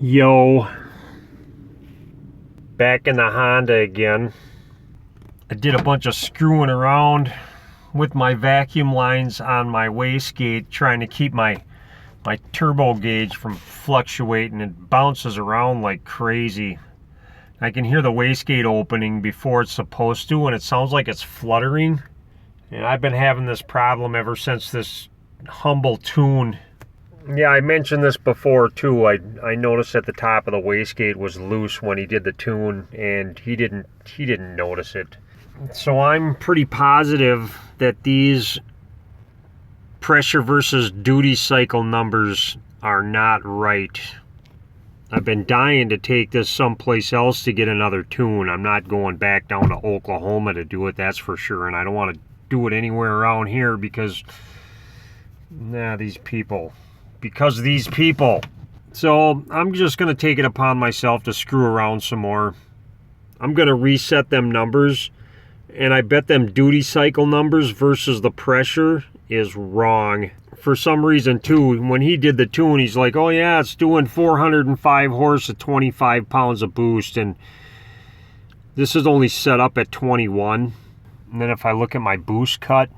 Yo, back in the Honda again. I did a bunch of screwing around with my vacuum lines on my wastegate, trying to keep my turbo gauge from fluctuating. It bounces around like crazy. I can hear the wastegate opening before it's supposed to, and it sounds like it's fluttering. And I've been having this problem ever since this humble tune. Yeah, I mentioned this before too. I noticed at the top of the wastegate was loose when he did the tune, and he didn't notice it. So I'm pretty positive that these pressure versus duty cycle numbers are not right. I've been dying to take this someplace else to get another tune. I'm not going back down to Oklahoma to do it, that's for sure. And I don't want to do it anywhere around here because these people. So I'm just going to take it upon myself to screw around some more. I'm going to reset them numbers, and I bet them duty cycle numbers versus the pressure is wrong. For some reason too, when he did the tune, he's like, oh yeah, it's doing 405 horse at 25 pounds of boost, and this is only set up at 21. And then if I look at my boost cut,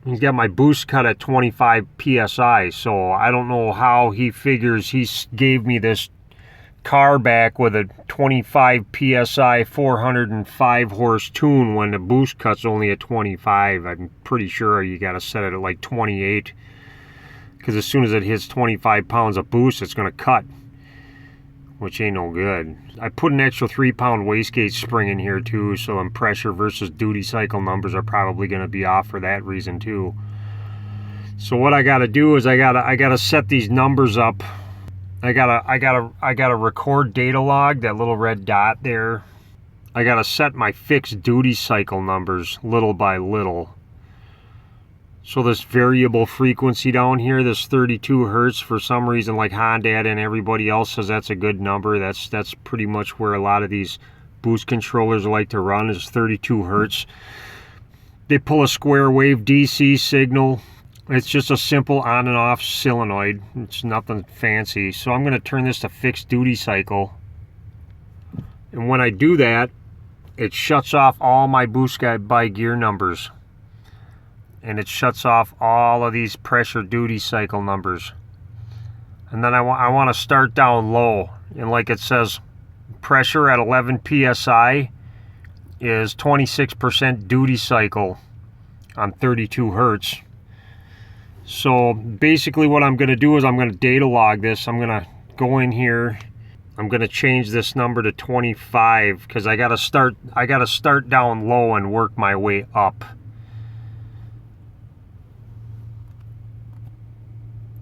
he's got my boost cut at 25 psi, so I don't know how he figures he gave me this car back with a 25 psi 405 horse tune when the boost cut's only at 25. I'm pretty sure you got to set it at like 28, because as soon as it hits 25 pounds of boost, it's going to cut, which ain't no good. I put an extra 3-pound wastegate spring in here too, so them pressure versus duty cycle numbers are probably going to be off for that reason too. So what I got to do is I gotta set these numbers up. I gotta record data log, that little red dot there. I gotta set my fixed duty cycle numbers little by little. So this variable frequency down here, this 32 hertz, for some reason, like Honda and everybody else says that's a good number. That's pretty much where a lot of these boost controllers like to run, is 32 hertz. They pull a square wave DC signal. It's just a simple on and off solenoid. It's nothing fancy. So I'm going to turn this to fixed duty cycle. And when I do that, it shuts off all my boost by gear numbers. And it shuts off all of these pressure duty cycle numbers. And then I want to start down low. And like it says, pressure at 11 psi is 26% duty cycle on 32 hertz. So basically what I'm going to do is I'm going to data log this. I'm going to go in here. I'm going to change this number to 25 because I got to start down low and work my way up.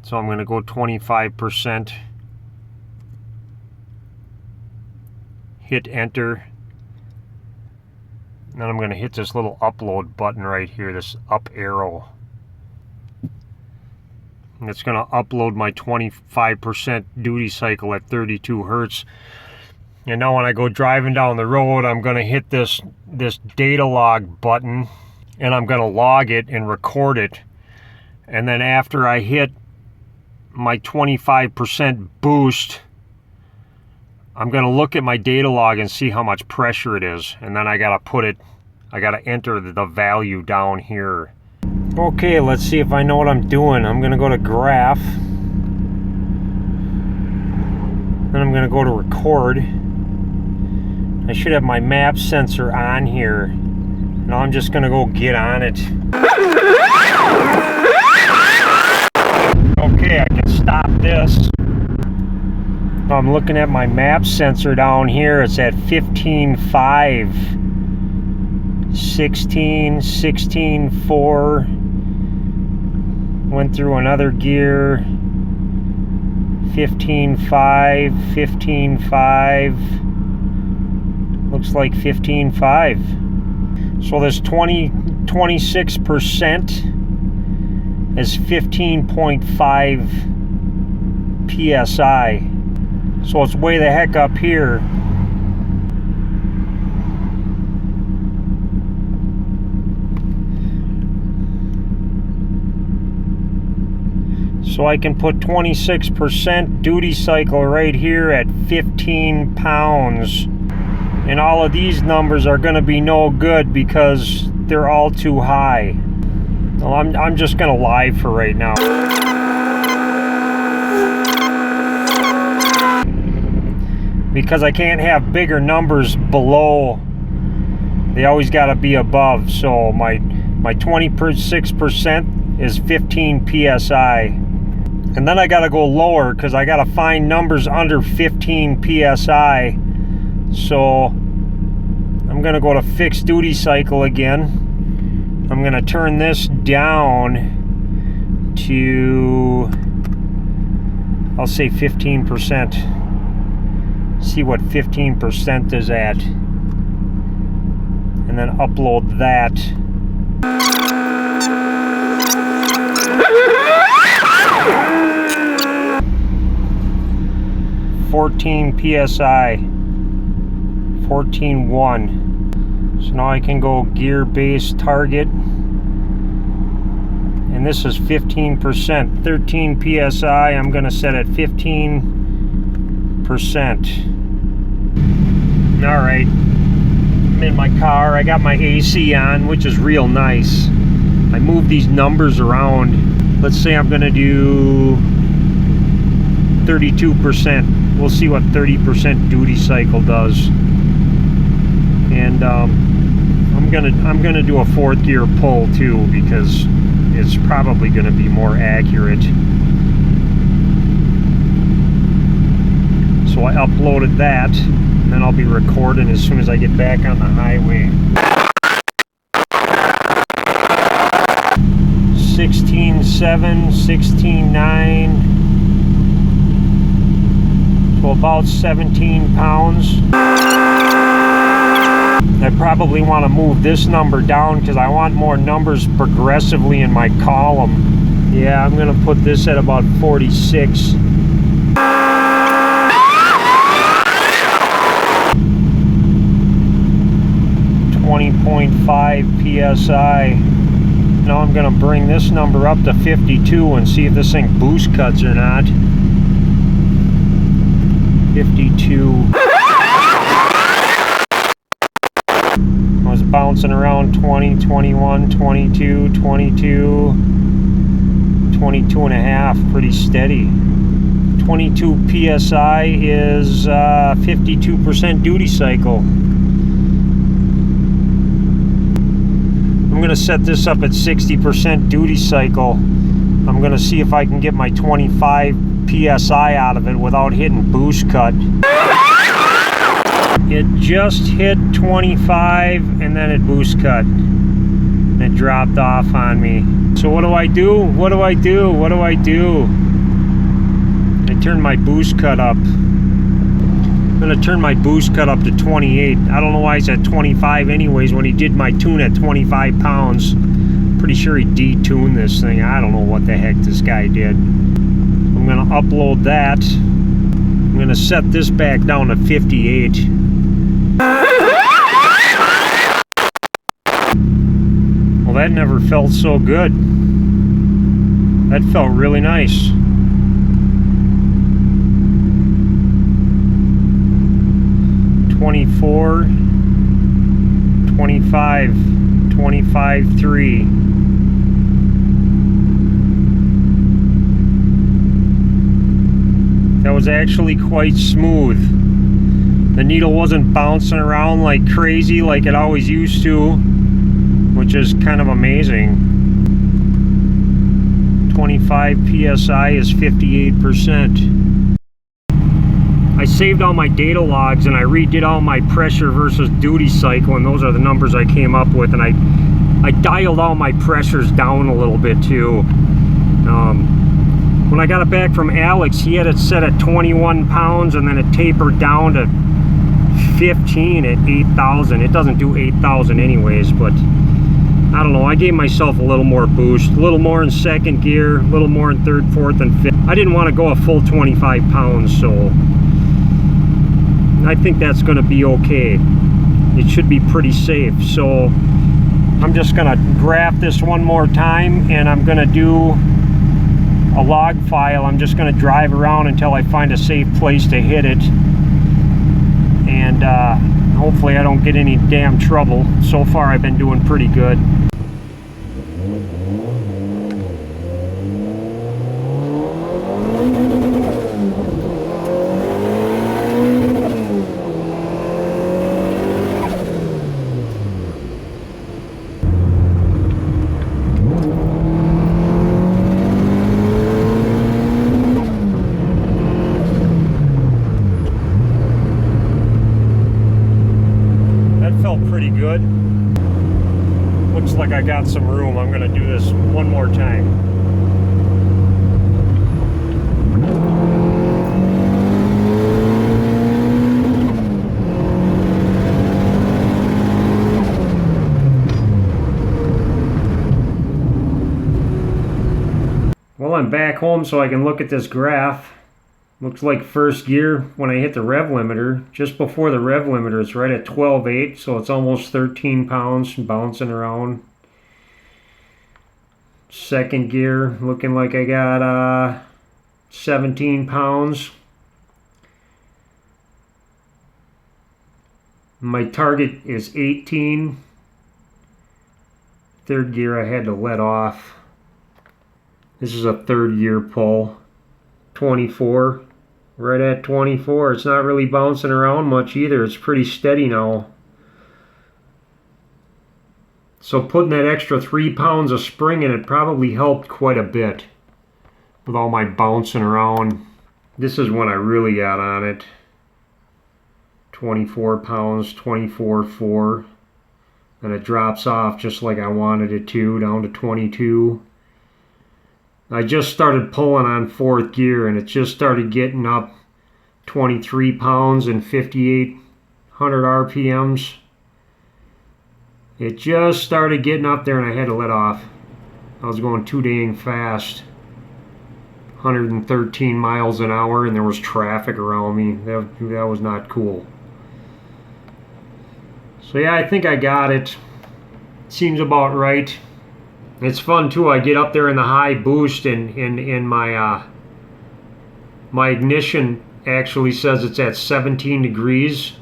So I'm going to go 25%. Hit enter. And then I'm going to hit this little upload button right here, this up arrow. And it's going to upload my 25% duty cycle at 32 hertz. And now when I go driving down the road, I'm going to hit this data log button, and I'm going to log it and record it. And then after I hit my 25% boost, I'm going to look at my data log and see how much pressure it is. And then I got to enter the value down here. Okay, let's see if I know what I'm doing. I'm going to go to graph. Then I'm going to go to record. I should have my map sensor on here. Now I'm just going to go get on it. Okay, I can stop this. I'm looking at my map sensor down here. It's at 15.5. 16, 16.4. Went through another gear. 15.5, 15.5. Looks like 15.5. So this 26% is 15.5 psi. So it's way the heck up here. So I can put 26% duty cycle right here at 15 pounds. And all of these numbers are going to be no good because they're all too high. Well, I'm just going to lie for right now. Because I can't have bigger numbers below. They always got to be above. So my 26% is 15 psi. And then I got to go lower because I got to find numbers under 15 psi. So I'm going to go to fixed duty cycle again. I'm going to turn this down to, I'll say 15%. See what 15% is at. And then upload that. 14 psi. 14.1. So now I can go gear base target. And this is 15%. 13 psi. I'm going to set at 15%. Alright. I'm in my car. I got my AC on, which is real nice. I move these numbers around. Let's say I'm going to do 32%. We'll see what 30% duty cycle does. And I'm gonna do a fourth gear pull too because it's probably gonna be more accurate. So I uploaded that, and then I'll be recording as soon as I get back on the highway. 16.7, 16.9. So about 17 pounds. I probably want to move this number down because I want more numbers progressively in my column. Yeah, I'm going to put this at about 46. 20.5 psi. Now I'm going to bring this number up to 52 and see if this thing boost cuts or not. 52. I was bouncing around 20, 21, 22, 22, 22 and a half, pretty steady. 22 psi is 52% duty cycle. I'm going to set this up at 60% duty cycle. I'm going to see if I can get my 25 psi out of it without hitting boost cut. It just hit 25 and then it boost cut. And it dropped off on me. So what do I do? What do I do? What do I do? I turn my boost cut up. I'm going to turn my boost cut up to 28. I don't know why he's at 25 anyways when he did my tune at 25 pounds. Pretty sure he detuned this thing. I don't know what the heck this guy did. I'm going to upload that. I'm going to set this back down to 58. Well, that never felt so good. That felt really nice. 24, 25, 25.3. That was actually quite smooth. The needle wasn't bouncing around like crazy like it always used to, which is kind of amazing. 25 psi is 58%. I saved all my data logs and I redid all my pressure versus duty cycle, and those are the numbers I came up with, and I dialed all my pressures down a little bit too. When I got it back from Alex, he had it set at 21 pounds and then it tapered down to 15 at 8,000. It doesn't do 8,000 anyways, but I don't know, I gave myself a little more boost, a little more in second gear, a little more in third, fourth, and fifth. I didn't want to go a full 25 pounds, so I think that's going to be okay. It should be pretty safe. So I'm just going to graph this one more time, and I'm going to do a log file. I'm just going to drive around until I find a safe place to hit it, and hopefully I don't get any damn trouble. So far I've been doing pretty good. Pretty good. Looks like I got some room. I'm going to do this one more time. Well, I'm back home so I can look at this graph. Looks like first gear when I hit the rev limiter, just before the rev limiter, it's right at 12.8, so it's almost 13 pounds bouncing around. Second gear, looking like I got 17 pounds. My target is 18. Third gear I had to let off. This is a third gear pull. 24. Right at 24. It's not really bouncing around much either. It's pretty steady now. So putting that extra 3 pounds of spring in it probably helped quite a bit with all my bouncing around. This is when I really got on it. 24 pounds, 24.4. And it drops off just like I wanted it to, down to 22. I just started pulling on fourth gear, and it just started getting up 23 pounds and 5,800 RPMs. It just started getting up there, and I had to let off. I was going too dang fast. 113 miles an hour, and there was traffic around me. That was not cool. So yeah, I think I got it. Seems about right. It's fun too. I get up there in the high boost, and in my my ignition actually says it's at 17 degrees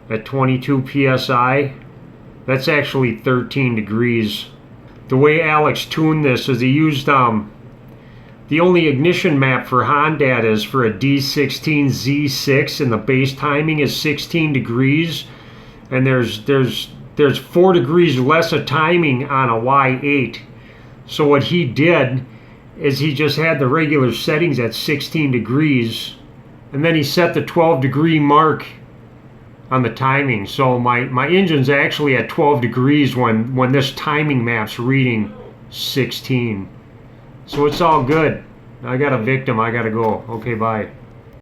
at 22 psi. That's actually 13 degrees. The way Alex tuned this is he used the only ignition map for Honda is for a D16 Z6, and the base timing is 16 degrees, and there's 4 degrees less of timing on a Y8. So what he did is he just had the regular settings at 16 degrees, and then he set the 12 degree mark on the timing. So my engine's actually at 12 degrees when this timing map's reading 16. So it's all good. I got a victim. I got to go. Okay, bye.